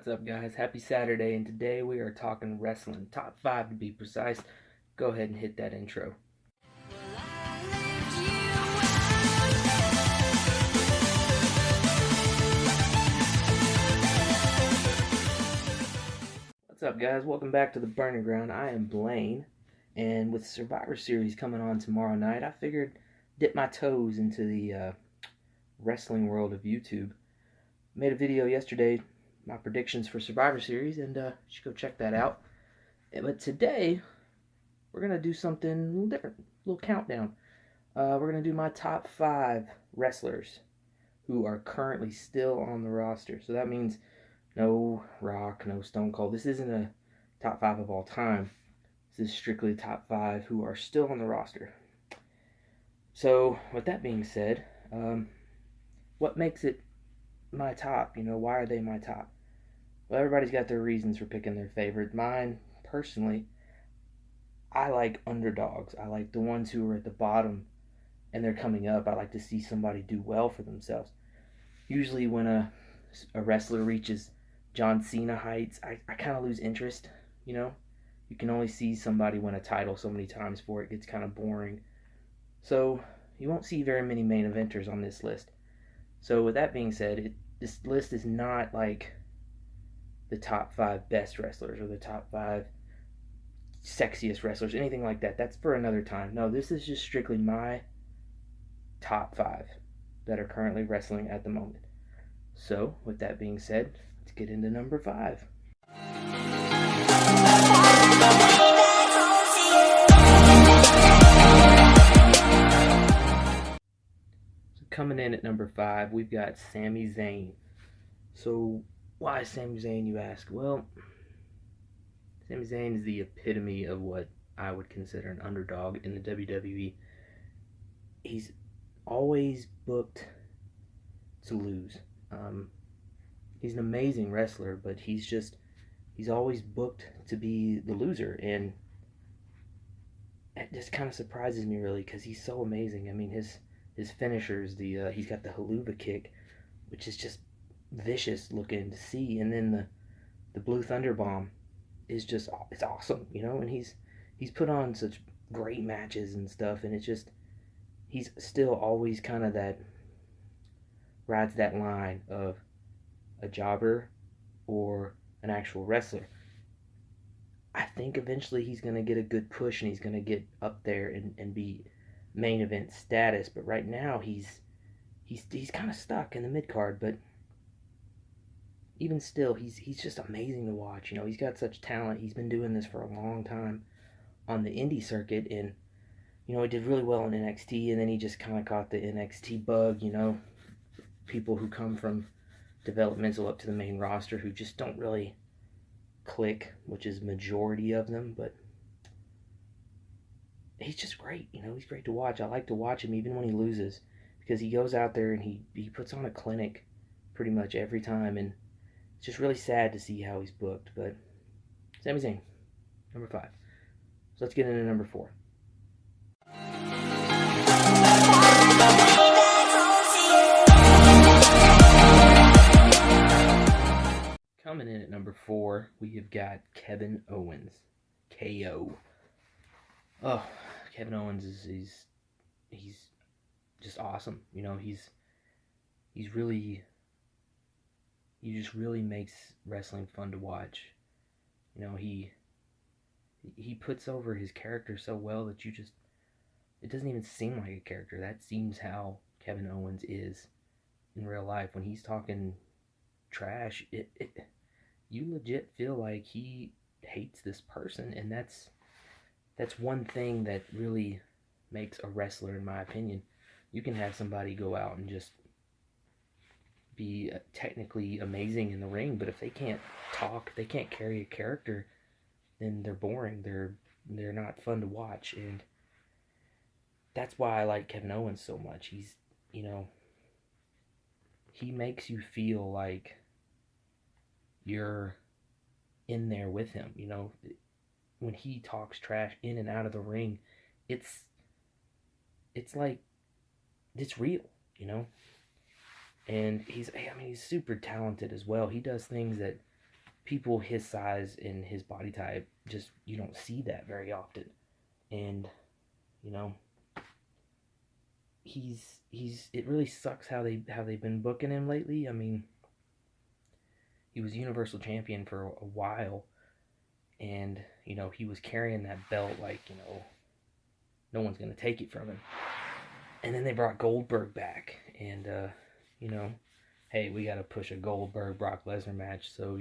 What's up, guys? Happy Saturday, and today we are talking wrestling. Top 5 to be precise. Go ahead and hit that intro. What's up, guys? Welcome back to the Burning Ground. I am Blaine, and with Survivor Series coming on tomorrow night, I figured dip my toes into the wrestling world of YouTube. Made a video yesterday, my predictions for Survivor Series, and you should go check that out. But today, we're going to do something a little different, a little countdown. We're going to do my top 5 wrestlers who are currently still on the roster. So that means no Rock, no Stone Cold. This isn't a top 5 of all time. This is strictly top 5 who are still on the roster. So, with that being said, what makes it my top? Why are they my top? Well, everybody's got their reasons for picking their favorite. Mine, personally, I like underdogs. I like the ones who are at the bottom and they're coming up. I like to see somebody do well for themselves. Usually when a wrestler reaches John Cena heights, I kind of lose interest, You can only see somebody win a title so many times before it gets kind of boring. So you won't see very many main eventers on this list. So with that being said, this list is not like the top 5 best wrestlers or the top 5 sexiest wrestlers, anything like that. That's for another time. No, this is just strictly my top 5 that are currently wrestling at the moment. So with that being said, let's get into number 5. So coming in at number 5, we've got Sami Zayn. So why Sami Zayn, you ask? Well, Sami Zayn is the epitome of what I would consider an underdog in the WWE. He's always booked to lose. He's an amazing wrestler, but he's always booked to be the loser, and it just kind of surprises me, really, because he's so amazing. I mean, his finishers, he's got the haluva kick, which is just vicious looking to see, and then the Blue Thunder Bomb is just, it's awesome, and he's put on such great matches and stuff, and he's still always kind of rides that line of a jobber or an actual wrestler. I think eventually he's going to get a good push and he's going to get up there and be main event status, but right now he's kind of stuck in the mid card. But even still, he's just amazing to watch. He's got such talent. He's been doing this for a long time on the indie circuit, and he did really well in NXT, and then he just kind of caught the NXT bug. People who come from developmental up to the main roster who just don't really click, which is majority of them. But he's just great. He's great to watch. I like to watch him even when he loses, because he goes out there and he puts on a clinic pretty much every time, and it's just really sad to see how he's booked. But Sami Zayn, number 5. So let's get into number 4. Coming in at number 4, we have got Kevin Owens, KO. Oh, Kevin Owens he's just awesome. He just really makes wrestling fun to watch. He puts over his character so well that it doesn't even seem like a character. That seems how Kevin Owens is in real life. When he's talking trash, you legit feel like he hates this person, and that's one thing that really makes a wrestler, in my opinion. You can have somebody go out and just be technically amazing in the ring, but if they can't talk, they can't carry a character, then they're boring. They're not fun to watch, and that's why I like Kevin Owens so much. He's, he makes you feel like you're in there with him. When he talks trash in and out of the ring, it's like, it's real, And he's super talented as well. He does things that people his size and his body type, just you don't see that very often. And you know, he's it really sucks how they've been booking him lately. I mean, he was Universal Champion for a while, and he was carrying that belt like no one's gonna take it from him. And then they brought Goldberg back, and hey, we got to push a Goldberg Brock Lesnar match, so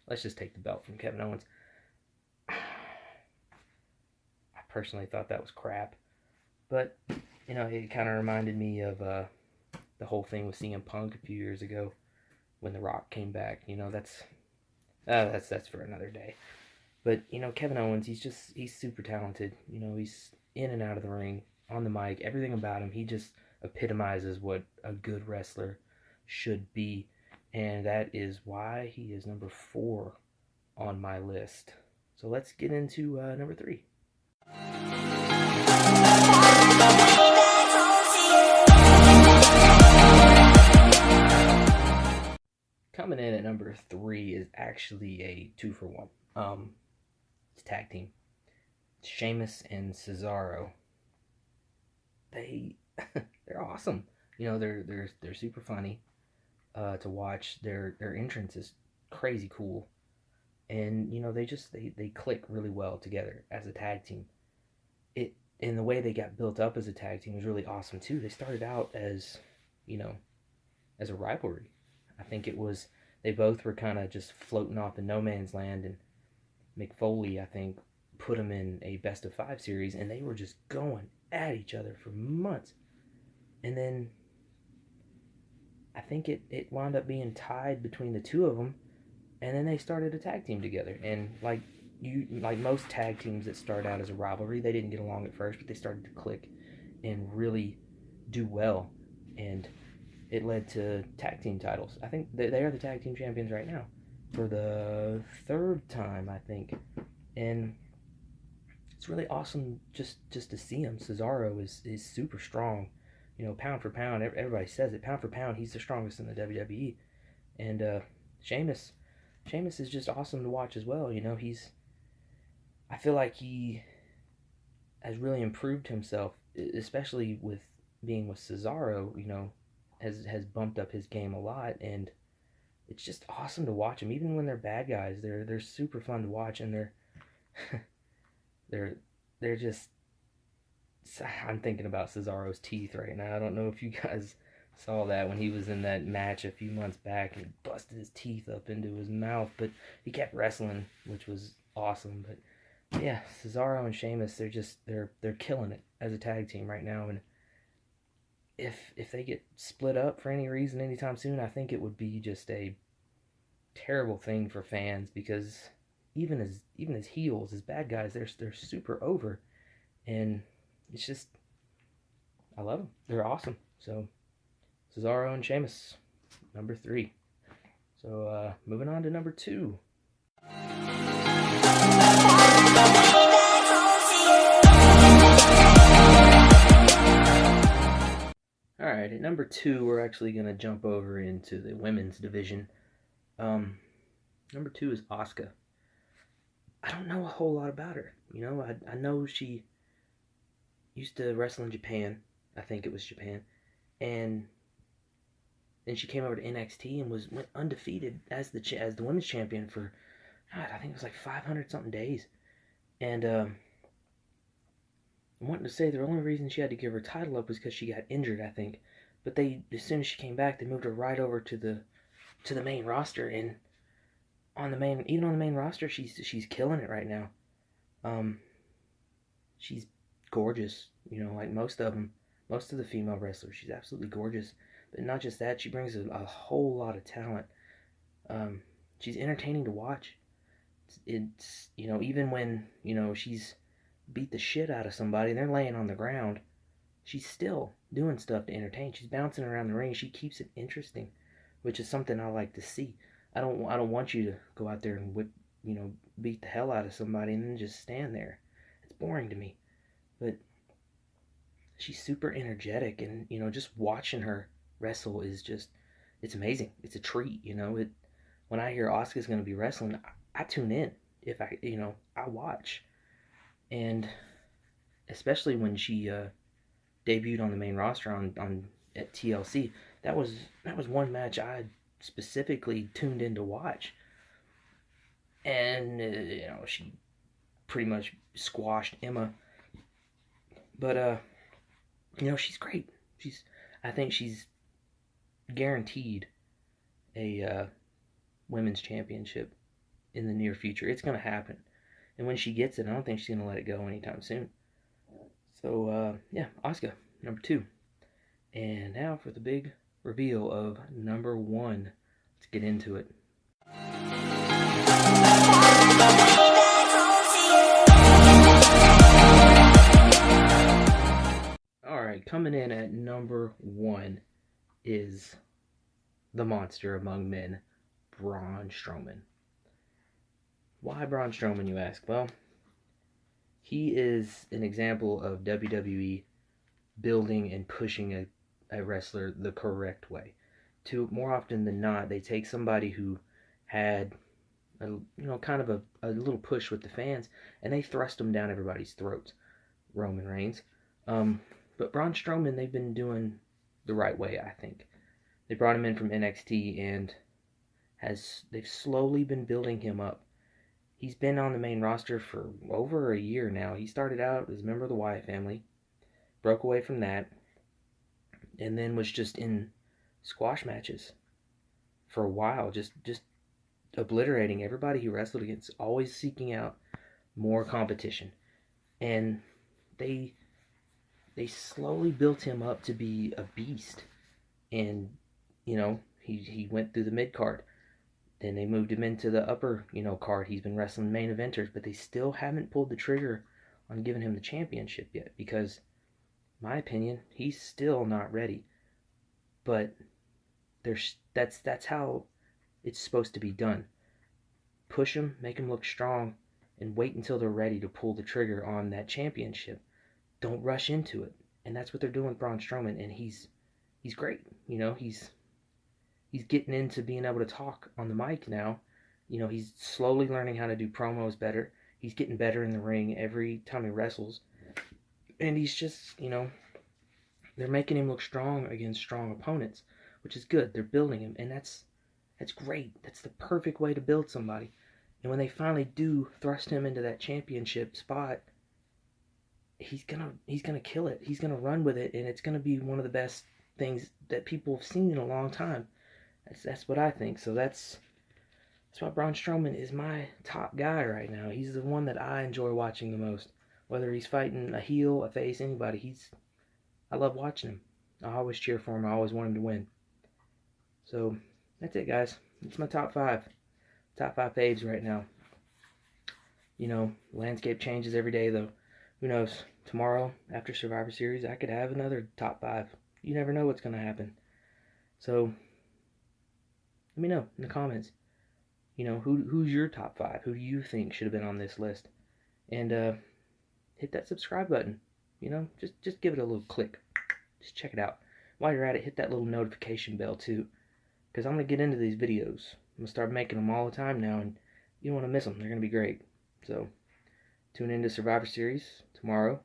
let's just take the belt from Kevin Owens. I personally thought that was crap, but it kind of reminded me of the whole thing with CM Punk a few years ago when The Rock came back. That's for another day. But Kevin Owens, he's super talented. He's in and out of the ring, on the mic, everything about him. He just epitomizes what a good wrestler should be, and that is why he is number 4 on my list. So let's get into number 3. Coming in at number 3 is actually a 2-for-1. It's tag team. It's Sheamus and Cesaro. They're awesome. They're super funny to watch. Their entrance is crazy cool, and they click really well together as a tag team. And the way they got built up as a tag team was really awesome too. They started out as as a rivalry. I think they both were kind of just floating off in no man's land, and Mick Foley, I think, put them in a best of 5 series, and they were just going at each other for months. And then I think it wound up being tied between the two of them, and then they started a tag team together. And like most tag teams that start out as a rivalry, they didn't get along at first, but they started to click and really do well, and it led to tag team titles. I think they are the tag team champions right now for the 3rd time, I think. And it's really awesome just to see him. Cesaro is super strong. Pound for pound, everybody says it. Pound for pound, he's the strongest in the WWE. And Sheamus is just awesome to watch as well. I feel like he has really improved himself, especially with being with Cesaro. Has bumped up his game a lot, and it's just awesome to watch him. Even when they're bad guys, they're super fun to watch, and they're just. I'm thinking about Cesaro's teeth right now. I don't know if you guys saw that when he was in that match a few months back and busted his teeth up into his mouth, but he kept wrestling, which was awesome. But yeah, Cesaro and Sheamus, they're killing it as a tag team right now, and if they get split up for any reason anytime soon, I think it would be just a terrible thing for fans, because even as heels, as bad guys, they're super over, and it's just, I love them. They're awesome. So Cesaro and Sheamus, number 3. So moving on to number 2. Alright, at number 2, we're actually going to jump over into the women's division. Number 2 is Asuka. I don't know a whole lot about her. I know she used to wrestle in Japan. I think it was Japan. And then she came over to NXT and went undefeated as the women's champion for, God, I think it was like 500 something days. And I'm wanting to say the only reason she had to give her title up was because she got injured, I think. But as soon as she came back, they moved her right over to the main roster, and even on the main roster, she's killing it right now. She's gorgeous, like most of the female wrestlers. She's absolutely gorgeous. But not just that, she brings a whole lot of talent. She's entertaining to watch. It's even when she's beat the shit out of somebody and they're laying on the ground, she's still doing stuff to entertain. She's bouncing around the ring. She keeps it interesting, which is something I like to see. I don't want you to go out there and beat the hell out of somebody and then just stand there. It's boring to me. But she's super energetic, and just watching her wrestle is just, it's amazing. It's a treat. when I hear Asuka's going to be wrestling, I tune in. If I watch. And especially when she debuted on the main roster on at TLC, that was one match I specifically tuned in to watch. And she pretty much squashed Emma. But she's great. I think she's guaranteed a women's championship in the near future. It's gonna happen. And when she gets it, I don't think she's gonna let it go anytime soon. So yeah, Asuka, number 2. And now for the big reveal of number 1. Let's get into it. Alright, coming in at number 1 is the monster among men, Braun Strowman. Why Braun Strowman, you ask? Well, he is an example of WWE building and pushing a wrestler the correct way. More often than not, they take somebody who had kind of a little push with the fans, and they thrust them down everybody's throats. Roman Reigns. But Braun Strowman, they've been doing the right way, I think. They brought him in from NXT, and they've slowly been building him up. He's been on the main roster for over a year now. He started out as a member of the Wyatt family, broke away from that, and then was just in squash matches for a while, just obliterating everybody he wrestled against, always seeking out more competition. And they slowly built him up to be a beast. And he went through the mid card. Then they moved him into the upper, card. He's been wrestling main eventers, but they still haven't pulled the trigger on giving him the championship yet, because, in my opinion, he's still not ready. But that's how it's supposed to be done. Push him, make him look strong, and wait until they're ready to pull the trigger on that championship. Don't rush into it. And that's what they're doing with Braun Strowman, and he's great. He's getting into being able to talk on the mic now. He's slowly learning how to do promos better. He's getting better in the ring every time he wrestles. And he's just, they're making him look strong against strong opponents, which is good. They're building him, and that's great. That's the perfect way to build somebody. And when they finally do thrust him into that championship spot, he's gonna kill it. He's gonna run with it, and it's gonna be one of the best things that people have seen in a long time. That's what I think. So that's why Braun Strowman is my top guy right now. He's the one that I enjoy watching the most. Whether he's fighting a heel, a face, anybody, I love watching him. I always cheer for him. I always want him to win. So that's it, guys. It's my top 5. Top 5 faves right now. Landscape changes every day, though. Who knows? Tomorrow, after Survivor Series, I could have another top 5. You never know what's going to happen. So let me know in the comments. Who's your top 5? Who do you think should have been on this list? And hit that subscribe button. Just give it a little click. Just check it out. While you're at it, hit that little notification bell too, because I'm going to get into these videos. I'm going to start making them all the time now, and you don't want to miss them. They're going to be great. So tune into Survivor Series tomorrow,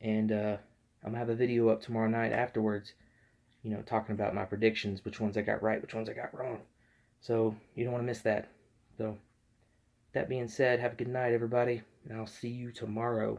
and I'm going to have a video up tomorrow night afterwards, talking about my predictions, which ones I got right, which ones I got wrong. So you don't want to miss that. So that being said, have a good night, everybody, and I'll see you tomorrow.